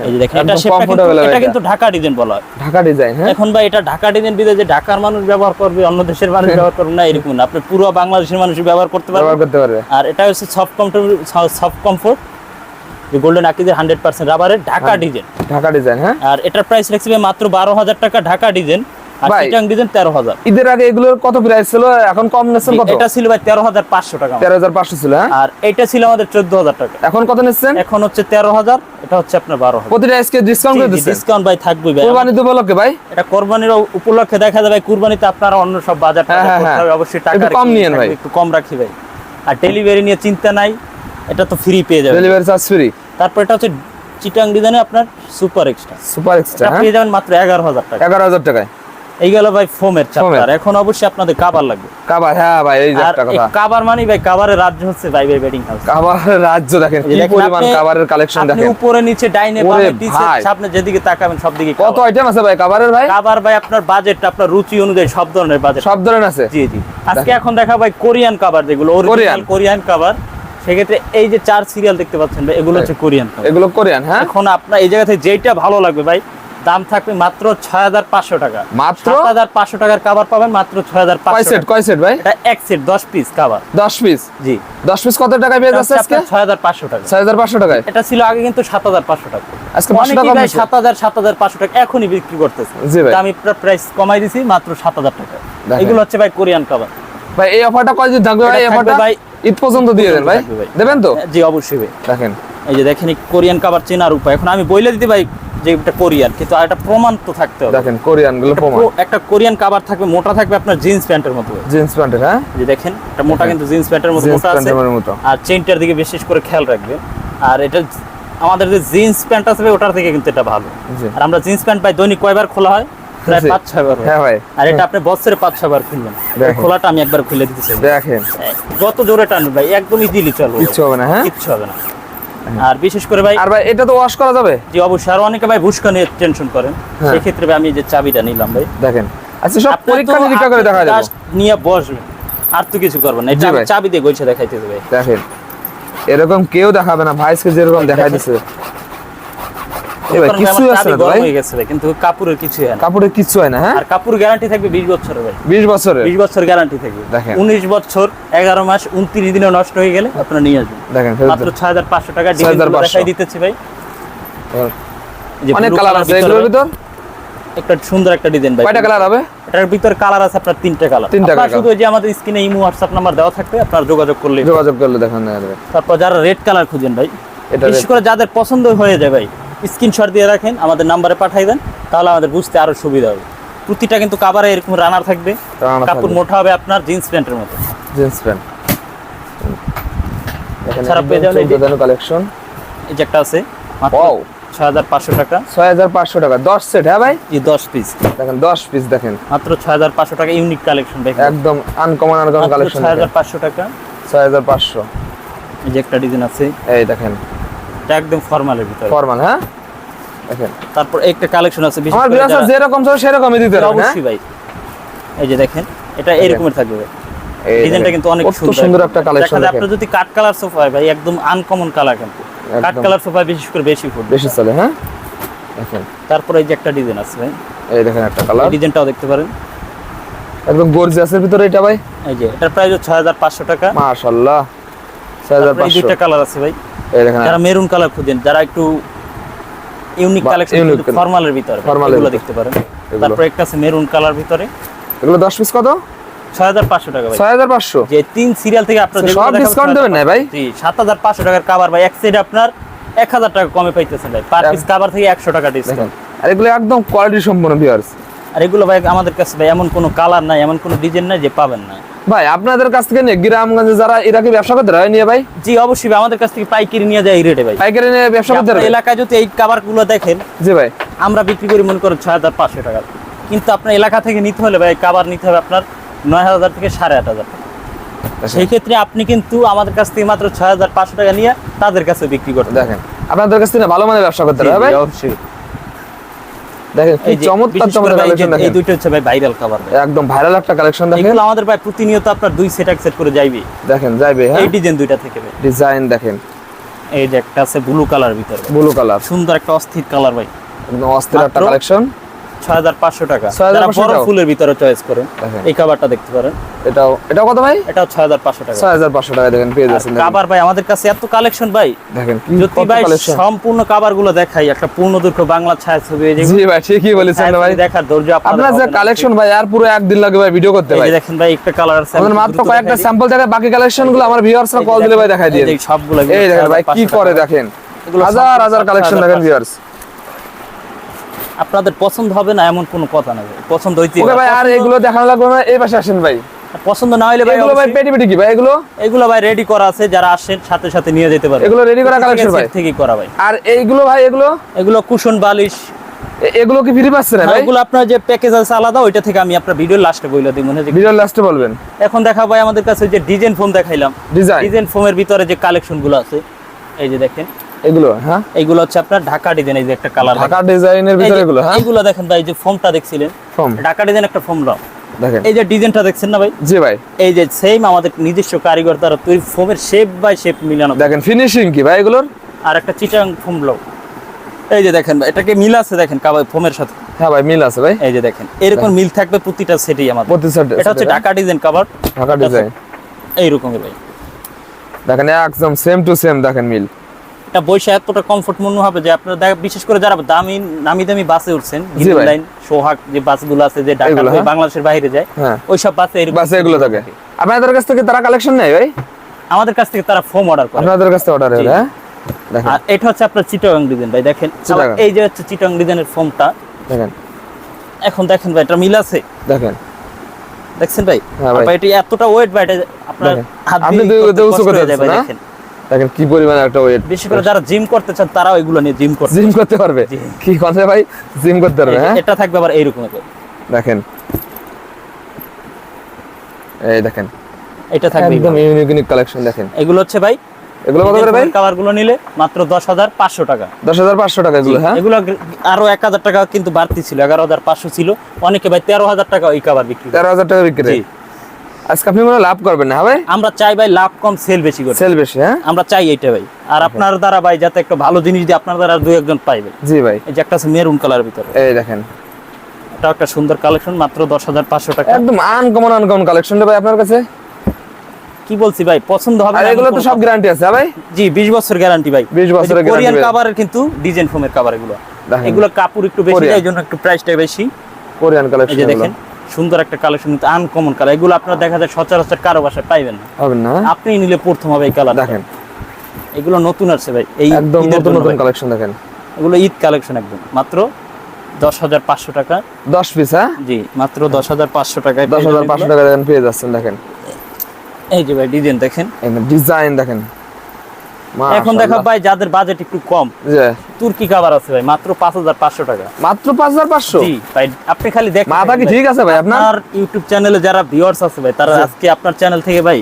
এই যে দেখেন এটা শেপটা কিন্তু এটা কিন্তু ঢাকা ডিজাইন বলা হয়, ঢাকা ডিজাইন। হ্যাঁ, এখন ভাই এটা ঢাকা ডিজাইন বিদেশে যে ঢাকার মানুষ ব্যবহার করবে অন্য দেশের মানুষ ব্যবহার করবে না এরকম না, আপনি পুরো বাংলাদেশের মানুষ ব্যবহার করতে পারবে। আর এটা হচ্ছে সফট কমফোর্ট যে গোল্ডেন আকিজের 100% রাবারের ঢাকা ডিজাইন। ঢাকা ডিজাইন। হ্যাঁ, আর এটার প্রাইস রাখছি মাত্র 12,000 টাকা ঢাকা ডিজাইন, আর চিটাং ডিজাইন 13,000। ঈদের আগে এগুলোর কত প্রাইস ছিল, এখন কম নিচ্ছেন কত? এটা ছিল ভাই 13,500 টাকা। 13,500 ছিল। হ্যাঁ, আর এটা ছিল আমাদের 14,000 টাকা। এখন কত নিচ্ছেন? এখন হচ্ছে 13,000, এটা হচ্ছে আপনার 12,000। প্রতিটা আজকে ডিসকাউন্ট করে দিচ্ছেন? ডিসকাউন্ট ভাই থাকবে ভাই, কুরবানি উপলক্ষে ভাই। এটা কুরবানির উপলক্ষে দেখা যায় ভাই, কুরবানিতে আপনারা অন্য সব বাজার করতে হবে, অবশ্যই টাকা একটু কম নিয়েন ভাই, একটু কম রাখি ভাই। আর ডেলিভারি নিয়ে চিন্তা নাই, এটা তো ফ্রি পেয়ে যাবেন, ডেলিভারি চার্জ ফ্রি। তারপর এটা হচ্ছে চিটাং ডিজাইনে আপনার সুপার এক্সট্রা। সুপার এক্সট্রা পেয়ে যাবেন মাত্র 11,000 টাকা। 11,000 টাকায় এই গেল ভাই ফোমের চাদর। এখন অবশ্যই আপনাদের কাভার লাগবে। কাভার, হ্যাঁ ভাই, এই যে একটা কথা, কাভার মানে ভাই কাভারের রাজ্য হচ্ছে ভাই বেডিং হাউস। কাভারের রাজ্য দেখেন কি পরিমাণ কাভারের কালেকশন দেখেন, আপনি উপরে নিচে ডাইনে বামে নিচে সামনে যেদিকে তাকাবেন সব দিকে কত আইটেম আছে ভাই কাভারের ভাই। কাভার ভাই আপনার বাজেট, আপনার রুচি অনুযায়ী সব ধরনের বাজেট, সব ধরনের আছে। জি জি। আজকে এখন দেখা ভাই কোরিয়ান কাভার, যেগুলো অরিজিনাল কোরিয়ান কাভার। সেক্ষেত্রে এই যে 4 সিরিয়াল দেখতে পাচ্ছেন ভাই, এগুলো হচ্ছে কোরিয়ান কাভার। এগুলো কোরিয়ান। হ্যাঁ, এখন আপনার এই জায়গা থেকে যেটা ভালো লাগবে ভাই, দাম থাকবে মাত্র 6,500 টাকা। মাত্র 7,500 টাকার কভার পাবেন মাত্র 6,500। কয় সেট? কয় সেট ভাই? এটা এক সেট 10 পিস কভার। 10 পিস? জি। 10 পিস কত টাকায় পেয়ে যাচ্ছে আজকে? 6,500 টাকা। 6,500 টাকায়। এটা ছিল আগে কিন্তু 7,500 টাকা। আজকে 500 টাকা ভাই 7,500 টাকা এখনই বিক্রি করতেছে। জি ভাই, আমি প্রাইস কমাই দিছি মাত্র 7,000 টাকা। এগুলো হচ্ছে ভাই কোরিয়ান কভার। ভাই এই অফারটা কয়দিন থাকবে ভাই? এই অফারটা ভাই ঈদ পর্যন্ত দিয়ে দেন ভাই, দেবেন তো? জি অবশ্যই ভাই। দেখেন এই যে দেখেন এই কোরিয়ান কভার চেনার উপায়। এখন আমি বইলে দিতে ভাই যে এটা কোরিয়ান, কিন্তু এটা প্রমাণ তো থাকতে হবে। দেখেন কোরিয়ান গুলো প্রমাণ। একটা কোরিয়ান কভার থাকবে, মোটা থাকবে আপনার জিন্স প্যান্টের মতো। জিন্স প্যান্টের? হ্যাঁ, যে দেখেন এটা মোটা কিন্তু জিন্স প্যান্টের মতো মোটা আছে। আর চেইনটার দিকে বিশেষ করে খেয়াল রাখবেন। আর এটা আমাদের যে জিন্স প্যান্ট আছে ওটার থেকে কিন্তু এটা ভালো। আর আমরা জিন্স প্যান্ট পাই দৈনিক কয়বার খোলা হয়? প্রায় 5-6 বার। হ্যাঁ ভাই। আর এটা আপনি বছরে 5-6 বার খুলবেন। খোলাটা আমি একবার খুলে দিতেছি। দেখেন যত জোরে টানবেন ভাই একদমই দিলি চলবে, কিচ্ছু হবে না। হ্যাঁ, কিচ্ছু হবে না। আর বিশেষ করে ভাই, আর ভাই এটা তো ওয়াশ করা যাবে? জি অবশ্যই। আর অনেকে ভাই ভুসকা নিয়ে টেনশন করেন, সেই ক্ষেত্রে ভাই আমি যে চাবিটা নিলাম ভাই, দেখেন আচ্ছা সব পরীক্ষা নিরীক্ষা করে দেখা যাবে, নিয়ে বসবেন আর তো কিছু করবেন না। এটা চাবি দিয়ে গোইছা দেখাইতেছে ভাই। দেখেন এরকম কেউ দেখাবে না, ভাইসকে যেরকম দেখাই দিছে। এই ভাই কিছু আছে না ভাই? হয়ে গেছে ভাই, কিন্তু কাপড়ের কিছু হয় না। কাপড়ের কিছু হয় না। হ্যাঁ, আর কাপড় গ্যারান্টি থাকবে 20 বছরের ভাই। 20 বছরের? 20 বছর গ্যারান্টি থাকবে। দেখেন 19 বছর 11 মাস 29 দিনে নষ্ট হয়ে গেলে আপনারা নিয়ে আসবেন। দেখেন মাত্র 6,500 টাকা ডিজাইন দেখাই দিতেছি ভাই। অনেক কালার আছে এগুলোর ভিতর। একটা সুন্দর একটা ডিজাইন ভাই। কয়টা কালার হবে? এটার ভিতর কালার আছে আপনার 3টা কালার। আপনারা শুধু ওই যে আমাদের স্ক্রিনে ইমো WhatsApp নাম্বার দেওয়া থাকবে, আপনারা যোগাযোগ করলে দেখেন না যাবে। তারপর যারা রেড কালার খুঁজেন ভাই, বিশেষ করে যাদের পছন্দ হয়ে যায় ভাই, স্ক্রিনশট দিয়ে রাখেন, আমাদের নম্বরে পাঠিয়ে দেন, তাহলে আমাদের বুঝতে আরো সুবিধা হবে। প্রতিটা কিন্তু কভারে এরকম রানার থাকবে, কাপড় মোটা হবে আপনার জিন্স প্যান্টের মতো। জিন্স প্যান্ট এছাড়া পেয়ে যাবেন এই কালেকশন। এই যে একটা আছে মাত্র 6,500 টাকা। 6,500 টাকা 10 সেট? হ্যাঁ ভাই, এই 10 পিস দেখেন, 10 পিস দেখেন, মাত্র 6,500 টাকা। ইউনিক কালেকশন ভাই, একদম আনকমন কালেকশন। 6,500 টাকা। 6,500। এই যে একটা ডিজাইন আছে, এই দেখেন, এটা একদম ফর্মালের ভিতরে। ফর্মাল? হ্যাঁ, দেখেন। তারপর একটা কালেকশন আছে, আমার বিরাসা যেরকম চাই সেরকমই দিতে হবে অবশ্যই ভাই। এই যে দেখেন, এটা এরকমের থাকবে ভাই। ডিজাইনটা কিন্তু অনেক সুন্দর একটা কালেকশন। দেখেন আপনার যদি কাট কালার সোফা হয় ভাই, একদম আনকমন কালার, কিন্তু কাট কালার সোফা বিশেষ করে বেশি চলে। হ্যাঁ, দেখেন। তারপর এই যে একটা ডিজাইন আছে ভাই, এই দেখেন একটা কালার, ডিজাইনটাও দেখতে পারেন, একদম গর্জিয়াসের ভিতরে এটা ভাই। এই যে এটার প্রাইস 6,500 টাকা। মাশাআল্লাহ, 6,500। এই দুইটা কালার আছে ভাই। এই দেখেন, যারা মেরুন কালার খুঁজেন, যারা একটু ইউনিক কালেকশন ফর্মালের ভিতরে, এগুলো দেখতে পারেন। তারপর একটা আছে মেরুন কালার ভিতরে, এগুলো 10 পিস কত? 6,500 টাকা ভাই। 6,500? যে 3 সিরিয়াল থেকে আপনারা সব ডিসকাউন্ট দেবেন না ভাই? জি, 7,500 টাকার কভার ভাই, এক সেট আপনার 1,000 টাকা কমে পাইতেছেন ভাই। পার পিস কভার থেকে 100 টাকা ডিসকাউন্ট। আর এগুলো একদম কোয়ালিটি সম্পন্ন ভিউয়ার্স। আর এগুলো ভাই আমাদের কাছে ভাই এমন কোনো কালার নাই, এমন কোনো ডিজাইন নাই যে পাবেন না ভাই। আপনাদের কাছ থেকে নিয়ে গ্রামগঞ্জে যারা ইরাকি ব্যবসা করতে হয় নিয়ে ভাই? জি অবশ্যই ভাই, আমাদের কাছ থেকে পাইকারি নিয়ে যায় এই রেটে ভাই। পাইকারি নিয়ে ব্যবসা করতে হয় এলাকায় যদি এই কভারগুলো দেখেন, জি ভাই, আমরা বিক্রি করি মনে করেন 6,500 টাকা, কিন্তু আপনার এলাকা থেকে নিতে হলে ভাই কভার নিতে হবে আপনার 9,000 থেকে 8,500 টাকা। সেই ক্ষেত্রে আপনি কিন্তু আমাদের কাছ থেকে মাত্র 6,500 টাকা নিয়ে তাদের কাছে বিক্রি করতে দেখেন। আপনাদের কাছ থেকে ভালো মানের ব্যবসা করতে হবে ভাই, অবশ্যই। দেখেন কি চমৎকার কালেকশন। দেখেন এই দুটো হচ্ছে ভাই ভাইরাল কভার, একদম ভাইরাল একটা কালেকশন। দেখেন এগুলো আমাদের ভাই প্রতিনিয়ত আপনার 2 সেট এক সেট করে যাইবে। দেখেন যাইবে। হ্যাঁ, এই ডিজাইন দুইটা থেকে ভাই ডিজাইন দেখেন, এই যে একটা আছে ব্লু কালার ভিতরে, ব্লু কালার, সুন্দর একটা অস্থির কালার ভাই, একদম অস্থির একটা কালেকশন। 6500 টাকা। 6500 যারা বড় টাকা। ফুলের ভিতরে চয়েস করেন দেখেন। এই কভারটা দেখতে পারেন। এটাও কত ভাই? এটাও 6500 টাকা। 6500 টাকা দেখেন পেয়ে যাচ্ছেন। কভার ভাই আমাদের কাছে এত কালেকশন ভাই, দেখেন কি যদি কত ভাই কালেকশন। সম্পূর্ণ কভার গুলো দেখাই, একটা পূর্ণদৈর্ঘ্য বাংলা ছায়াছবি, এই যে জি ভাই ঠিকই বলেছেন ভাই, দেখার ধৈর্য আপনার যে কালেকশন ভাই আর পুরো একদিন লাগবে ভাই ভিডিও করতে ভাই। এই যে দেখেন ভাই একটা কালার আছে, আমাদের মাত্র কয়েকটা স্যাম্পল থেকে বাকি কালেকশন গুলো আমার ভিউয়ার্সরা কল দিলে ভাই দেখাই দিয়ে। এই সবগুলো এই দেখেন ভাই কি করে দেখেন, হাজার হাজার কালেকশন দেখেন ভিউয়ার্স। আপনাদের পছন্দ হবে না এমন কোনো কথা না ভাই, পছন্দ হইতেই ওকে ভাই, আর এগুলো দেখানো লাগবে না, এই পাশে আসেন ভাই। পছন্দ না হইলে ভাই এগুলো ভাই পেটি পেটি কি ভাই এগুলো? এগুলো ভাই রেডি করা আছে, যারা আসেন সাথে সাথে নিয়ে যেতে পারবে। এগুলো রেডি করা কালেকশন ভাই থেকে করা ভাই। আর এইগুলো ভাই এগুলো কুশন বালিশ, এগুলো কি ফ্রি পাচ্ছেন ভাই? এগুলো আপনার যে প্যাকেজ আছে আলাদা, ওইটা থেকে আমি আপনার ভিডিও লাস্টে বইলা দিই মনে হয়। ভিডিওর লাস্টে বলবেন। এখন দেখা ভাই আমাদের কাছে যে ডিজাইন ফোম দেখাইলাম, ডিজাইন ফোমের ভিতরে যে কালেকশন গুলো আছে এই যে দেখেন এগুলো, হ্যাঁ এইগুলো হচ্ছে আপনার ঢাকা ডিজাইন, এই যে একটা কালার ঢাকা ডিজাইনের ভিতরে এগুলো, হ্যাঁ এইগুলো দেখেন ভাই, যে ফোমটা দেখছিলেন ফোম, ঢাকা ডিজাইন একটা ফোম দাও দেখেন এই যে ডিজাইনটা দেখছেন না ভাই? জি ভাই, এই যে সেম আমাদের নিজস্ব কারিগর দ্বারা তৈরি ফোমের শেপ বাই শেপ মিলানো, দেখেন ফিনিশিং কি ভাই এগুলোর। আর একটা চিটাং ফোম দাও, এই যে দেখেন ভাই এটাকে মিল আছে দেখেন ফোমের সাথে। হ্যাঁ ভাই মিল আছে ভাই, এই যে দেখেন এরকম মিল থাকবে প্রতিটা সেটেই আমাদের। প্রতি সেট এটা হচ্ছে Dhaka design cover, Dhaka design এই রকমের ভাই, দেখেন একদম সেম টু সেম দেখেন মিল। এটা বসে এতটা কমফোর্ট মনে হবে যে আপনারা বিশেষ করে যারা নামি দামি বাসে উঠছেন, গ্রিন লাইন সোহাগ যে বাসগুলো আছে যে ঢাকা থেকে বাংলাদেশের বাইরে যায়, ওই সব বাসে এগুলো থাকে। আপনাদের কাছ থেকে তারা কালেকশন নেয় ভাই? আমাদের কাছ থেকে তারা ফোম অর্ডার করে। আপনাদের কাছ থেকে অর্ডার হয়, হ্যাঁ দেখেন। আর এটা হচ্ছে আপনার চিটাগাং ডিজাইন ভাই, দেখেন এই যে হচ্ছে চিটাগাং ডিজাইনের ফোমটা দেখেন। এখন দেখেন ভাই এটা মিল আছে, দেখেন দেখছেন ভাই? হ্যাঁ ভাই, এটা এতটা ওয়েট ভাই, এটা আপনার হাত আপনি দিয়ে উঁচু করে যায় ভাই, দেখেন দেখেন কি পরিমাণ একটা ওয়েট। বিশেষ করে যারা জিম করতে চান তারাও এগুলো নিয়ে জিম করতে পারবে। কি কথা ভাই, জিম করতে পারবে। হ্যাঁ এটা থাকবে আবার এইরকম দেখেন, এই দেখেন এটা থাকবে একদম ইউনিক কালেকশন। দেখেন এগুলো হচ্ছে ভাই, এগুলো কত করে ভাই? কভারগুলো নিলে মাত্র 10500 টাকা। 10500 টাকা এগুলো, হ্যাঁ এগুলো আরো 1000 টাকা কিন্তু বাড়তি ছিল, 11500 ছিল, অনেকে ভাই 13000 টাকা এই কভার বিক্রি করে। 13000 টাকা বিক্রি। আজকে আপনি মনে লাভ করবেন না ভাই? আমরা চাই ভাই লাভ কম সেল বেশি করে, সেল বেশি, হ্যাঁ আমরা চাই এইটা ভাই। আর আপনার দ্বারা ভাই যাতে একটা ভালো জিনিস দিয়ে আপনার দ্বারা দুই একজন পাইবে। জি ভাই, এই যে একটা আছে মেরুন কালার ভিতরে, এই দেখেন এটা একটা সুন্দর কালেকশন, মাত্র 10500 টাকা। একদম আনকমন কালেকশন ভাই আপনার কাছে। কি বলছি ভাই, পছন্দ হবে। আর এগুলো তো সব গ্যারান্টি আছে ভাই? জি 20 বছর গ্যারান্টি ভাই, 20 বছরের গ্যারান্টি। কোরিয়ান কভারের কিন্তু ডিজাইন ফোমের কভার এগুলো, এগুলো কাপড় একটু বেশি, এই জন্য একটু প্রাইসটা বেশি। কোরিয়ান কালেকশন, এই যে দেখেন সুন্দর একটা কালেকশন, কিন্তু আনকমন কালার, এগুলো আপনারা দেখা যায় সচরাচর কারো বাসায় পাইবেন না, হবে না, আপনি নিলে প্রথম হবে এই কালার। দেখেন এগুলো নতুন আছে ভাই, এই একদম নতুন কালেকশন। দেখেন এগুলো ঈদ কালেকশন একদম, মাত্র 10500 টাকা 10 পিস। হ্যাঁ জি মাত্র 10500 টাকায় 10500 টাকা দেখেন পেয়ে যাচ্ছেন। দেখেন এই যে ভাই ডিজাইন দেখেন, একদম ডিজাইন দেখেন। এখন দেখা ভাই যাদের বাজেট একটু কম, তুর্কি কভার আছে ভাই মাত্র 5500 টাকা। মাত্র 5500? জি ভাই, আপনি খালি দেখেন। মাথা কি ঠিক আছে ভাই আপনার ইউটিউব চ্যানেলে যারা ভিউয়ার্স আছে ভাই, তারা আজকে আপনার চ্যানেল থেকে ভাই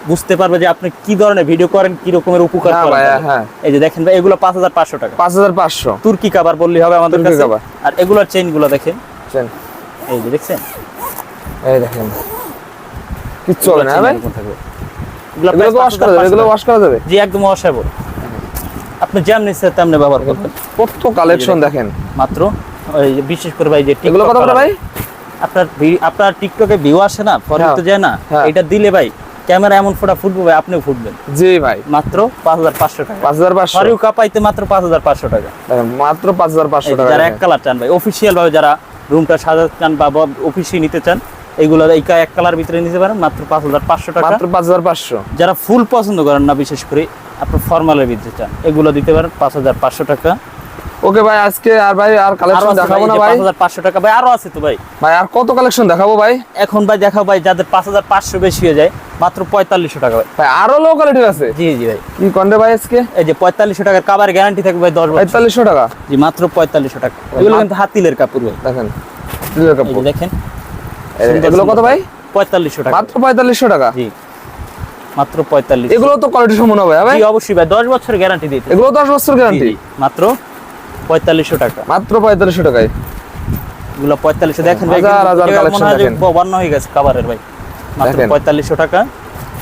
বুঝতে পারবে যে আপনি কি ধরনের ভিডিও করেন, কি রকমের উপকার করেন। হ্যাঁ এই যে দেখেন ভাই এগুলো 5500 টাকা। 5500 তুর্কি কভার বললেই হবে আমাদের কাছে। আর এগুলোর চেইন গুলো দেখেন, চেন এই যে দেখছেন, এই দেখেন কিচ্ছু হবে না ভাই। এগুলো ওয়াশ করা যাবে, এগুলো ওয়াশ করা যাবে। জি একদম ওয়াশেবল, আপনি যেমন ইচ্ছা তেমনি ব্যবহার করবেন। কত কালেকশন দেখেন মাত্র ওই বিশেষ করে ভাই যে এগুলো কত করে ভাই? আপনার টিকটকে ভিউ আসে না, ফরেন তো যায় না, এটা দিলে ভাই ক্যামেরা এমন ফোটা ফুটবে ভাই, আপনিও ফুটবেন। জি ভাই মাত্র 5500 টাকা। 5500 ফরিউ কাপাইতে মাত্র 5500 টাকা। মাত্র 5500 টাকা। যারা এক কালার চান ভাই, অফিশিয়াল ভাবে যারা রুমটা সাজাতে চান বা অফিসে নিতে চান, এইগুলো এই এক কালার ভিতরে নিতে পারেন মাত্র 5500 টাকা। মাত্র 5500। যারা ফুল পছন্দ করেন না, বিশেষ করে আপনি ফর্মালের ভিতরে চান, এগুলো দিতে পারেন 5500 টাকা। ওকে ভাই, আজকে আর ভাই আর কালেকশন দেখাবো না ভাই। 5500 টাকা ভাই, আরো আছে তো ভাই। ভাই আর কত কালেকশন দেখাবো ভাই? এখন ভাই দেখাও ভাই যাদের 5500 বেশি হয়ে যায়, মাত্র 4500 টাকা ভাই। ভাই আরো লো কোয়ালিটির আছে? জি জি ভাই। কি কন্ডে ভাই আজকে? এই যে 4500 টাকার কভার গ্যারান্টি থাকবে ভাই 10 বছর। 4500 টাকা? জি মাত্র 4500 টাকা। এগুলো কিন্তু হাতিলের কাপড় ভাই, দেখেন হাতিলের কাপড় দেখেন। এগুলো কত ভাই? 4500 টাকা। মাত্র 4500 টাকা? জি মাত্র 4500। এগুলো তো কোয়ালিটি সম্পূর্ণ হবে ভাই? জি অবশ্যই ভাই, 10 বছরের গ্যারান্টি দিতে। এগুলো 10 বছর গ্যারান্টি? মাত্র 4500 টাকা। মাত্র 4500 টাকায় এগুলো 4500 দেখেন ভাই, হাজার হাজার কালেকশন দেখেন। বর্ণ হয়ে গেছে কভারের ভাই, মাত্র 4500 টাকা।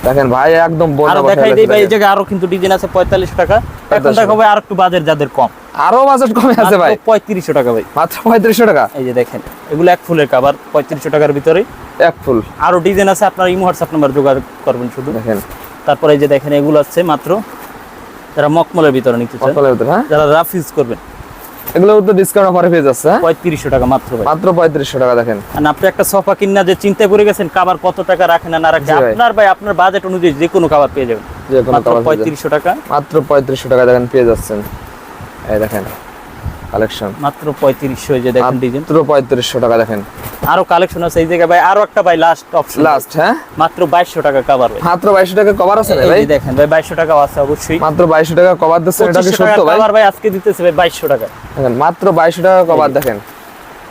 দেখেন ভাই একদম আর দেখাই দেই ভাই, এই জায়গায় আরো কিন্তু ডিজাইন আছে 4500 টাকা। এখন দেখাবো আর একটু বাজেট যাদের কম, আরো বাজেট কমে আছে ভাই, 3500 টাকা ভাই, মাত্র 3500 টাকা। এই যে দেখেন এগুলো এক ফুলের কভার 3500 টাকার ভিতরে এক ফুল। আরো ডিজাইন আছে, আপনার ইমো হোয়াটসঅ্যাপ নাম্বার যোগাযোগ করবেন শুধু। দেখেন তারপরে এই যে দেখেন এগুলো আছে মাত্র, যারা মকমলের ভিতরে নিতে চান, মকমলের ভিতরে, হ্যাঁ যারা রাফ ইউজ করবেন, এগুলো তো ডিসকাউন্ট অফারে পেয়ে যাচ্ছে 3500 টাকা মাত্র ভাই, মাত্র 3500 টাকা। দেখেন আর আপনি একটা সোফা কিনা যে চিন্তায় পড়ে গেছেন কভার কত টাকা রাখেন না রাখেন, আপনার ভাই আপনার বাজেট অনুযায়ী যে কোনো কভার পেয়ে যাবেন, যে কোনো মাত্র কভার 3500 টাকা, মাত্র 3500 টাকা দেখেন পেয়ে যাচ্ছেন। এই দেখেন কালেকশন মাত্র 3500, এই যে দেখেন ডিজাইন মাত্র 3500 টাকা। দেখেন আরো কালেকশন আছে এই জায়গায় ভাই, আরো একটা ভাই লাস্ট অপশন, লাস্ট, হ্যাঁ মাত্র 2200 টাকা কভার ভাই, মাত্র 2200 টাকা কভার আছে এই ভাই। যে দেখেন ভাই 2200 টাকা আছে অবশ্যই, মাত্র 2200 টাকা কভার দিচ্ছেন, এটা কি সত্য ভাই? কভার ভাই আজকে দিতেছে ভাই 2200 টাকা। দেখেন মাত্র 2200 টাকা কভার। দেখেন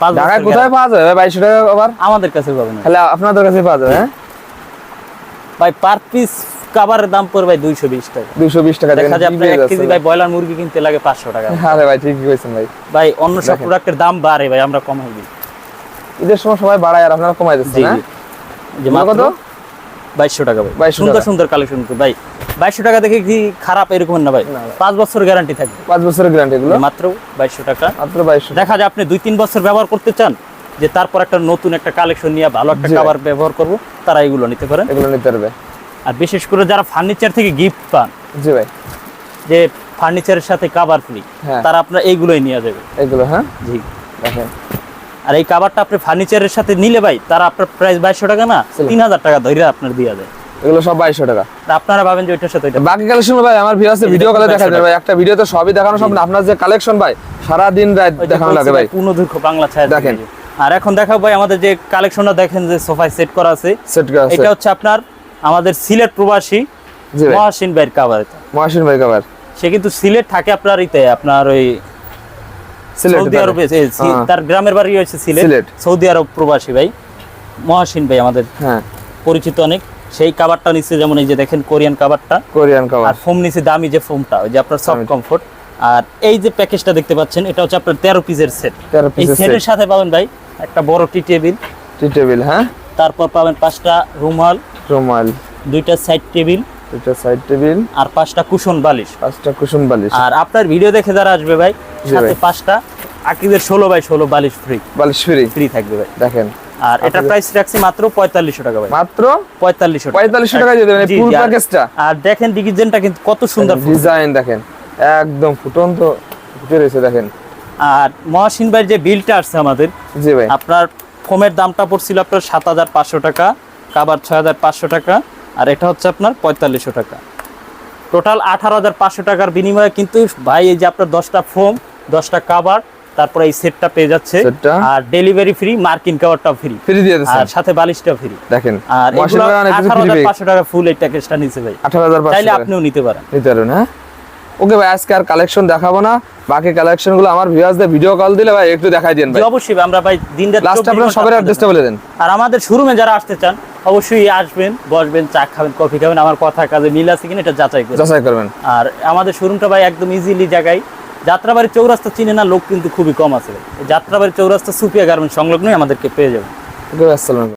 5 ঢাকায় বছর কোথায় পাওয়া যাবে ভাই 2200 টাকা কভার? আমাদের কাছে পাবেন তাহলে আপনাদের কাছে পাওয়া যাবে, হ্যাঁ ভাই। পার পিস কভারের দাম পড়বে ভাই 220 টাকা, 220 টাকা। দেখেন দেখা যায় আপনার 1 কেজি ভাই ব্রয়লার মুরগি কিনতে লাগে 500 টাকা। আরে ভাই ঠিকই কইছেন ভাই, ভাই অন্য সব প্রোডাক্টের দাম বাড়ে ভাই, আমরা কমাই দিই। ঈদের সময় সবাই বাড়ায় আর আপনারা কমাই দিচ্ছেন, জি হ্যাঁ যে কত? মাত্র 2200 টাকা ভাই, 2200 সুন্দর টাকা। সুন্দর কালেকশন তো ভাই। 2200 টাকা দেখে কি খারাপ এরকম না ভাই, 5 বছর গ্যারান্টি থাকবে, 5 বছরের গ্যারান্টি এগুলো, মাত্র 2200 টাকা। মাত্র 2200। দেখা যায় আপনি 2-3 বছর ব্যবহার করতে চান, যে তারপর একটা নতুন একটা কালেকশন নিয়ে ভালো একটা জি। কভার ব্যবহার করব, তারা এগুলো নিতে পারেন। এগুলো নিতে পারবে। আর বিশেষ করে যারা ফার্নিচার থেকে গিফট পান, জি ভাই, যে ফার্নিচারের সাথে কভার ফ্রি, হ্যাঁ তারা আপনার এইগুলোই নিয়ে যাবে। এগুলো, হ্যাঁ জি দেখেন আর এই কভারটা আপনি ফার্নিচারের সাথে নিলে ভাই, তারা আপনার প্রাইস 2200 টাকা না 3000 টাকা ধরে আপনার দিয়ে দেয়। এগুলো সব 2200 টাকা। তা আপনারা ভাবেন যে ওইটার সাথে ওইটা বাকি কালেকশন ভাই আমার ভিউয়ার্সে ভিডিও কলে দেখা যাবে ভাই, একটা ভিডিওতে সবই দেখানো সম্ভব না। আপনার যে কালেকশন ভাই সারা দিন রাত দেখানো লাগে ভাই, পূর্ণ দৈর্ঘ্য বাংলা ছায়া দেখেন। আর এখন দেখাবো ভাই আমাদের যে কালেকশনটা দেখেন যে সোফায় সেট করা আছে, সেট করা আছে। এটা হচ্ছে আপনার আমাদের সিলেট প্রবাসী জি ভাই, মহাসিন ভাইয়ের কভার। মহাসিন ভাই কভার, সে কিন্তু সিলেট থাকে আপনার ইতে, আপনার ওই সিলেট সৌদি আরবে, তার গ্রামের বাড়ি হচ্ছে সিলেট, সিলেট। সৌদি আরব প্রবাসী ভাই মহাসিন ভাই আমাদের হ্যাঁ পরিচিত অনেক। সেই কাভারটা নিচে যেমন এই যে দেখেন কোরিয়ান কাভারটা, কোরিয়ান কভার, আর ফোম নিচে দামি যে ফোমটা, ওই যে আপনার সফট কমফোর্ট। আর এই যে প্যাকেজটা দেখতে পাচ্ছেন, এটা হচ্ছে আপনার 13 পিসের সেট। 13 এই পিসের সেটের সাথে পাবেন ভাই একটা বড় টি টেবিল, টি টেবিল, হ্যাঁ তারপর পাবেন 5টা রুমাল, রুমাল, 2টা সাইড টেবিল, এটা সাইড টেবিল, আর 5টা কুশন বালিশ। 5টা কুশন বালিশ। আর আপনার ভিডিও দেখে যারা আসবে ভাই, সাথে ভাই। 5টা আকিদের 16x16 বালিশ ফ্রি, বালিশ ফ্রি ফ্রি থাকবে ভাই। দেখেন। আর এটা প্রাইস রাখছি মাত্র 4500 টাকা ভাই, মাত্র 4500 টাকা। 4500 টাকা দিয়ে দেবেন জি, ফুল জি, আর- প্যাকেজটা। আর দেখেন ডিজাইনটা কিন্তু কত সুন্দর ফুল। ডিজাইন দেখেন একদম ফুটন্ত ফুটে রয়েছে দেখেন। আর মহাসিন ভাইয়ের যে বিলটা আসছে আমাদের, জি ভাই, আপনার ফোমের দামটা পড়ছিল আপনার 7500 টাকা, কাবার 6500 টাকা, আর এটা হচ্ছে আপনার 4500 টাকা। টোটাল 18500 টাকার বিনিময়ে কিন্তু ভাই এই যে আপনার 10টা ফোম, 10টা কাবার, তারপরে এই সেটটা পেয়ে যাচ্ছে, সেটটা। আর ডেলিভারি ফ্রি, মার্কিন কাভারটাও ফ্রি, ফ্রি দিয়ে দিচ্ছেন আর সাথে বালিশটা ফ্রি। দেখেন। আর মহাসিন এগুলো ভাই অনেক কিছু free পেয়ে- 18500 টাকা ফুল এই প্যাকেজটা নিচে ভাই, 18500 চাইলে টাকা আপনিও নিতে পারেন। নিতে পারবেন, হ্যাঁ ওকে ভাই। আজকে আর কালেকশন দেখাবো না, বাকি কালেকশন গুলো আমার ভিউয়ার্সদের ভিডিও কল দিলে ভাই একটু দেখাই দেন জি, ভাই। অবশ্যই আমরা ভাই দিন রাত লাস্ট 24 আপনারা ঘন্টা সবার আপনাদের অ্যাড্রেসটা বলে দেন। আর আমাদের শোরুমে যারা আসতে চান অবশ্যই আসবেন, বসবেন, চা খাবেন, কফি খাবেন, আমার কথা কাজে মিল আছে কিনা এটা যাচাই করবেন। যাচাই করবেন। আর আমাদের শোরুমটা ভাই একদম ইজিলি জায়গায়, যাত্রাবাড়ি চৌরাস্তা চিনে না লোক কিন্তু খুবই কম আছে। এই যাত্রাবাড়ি চৌরাস্তা সুপিয়া গার্মেন্টস সংলগ্নই আমাদেরকে পেয়ে যাবেন। ওকে, আসসালামু আলাইকুম।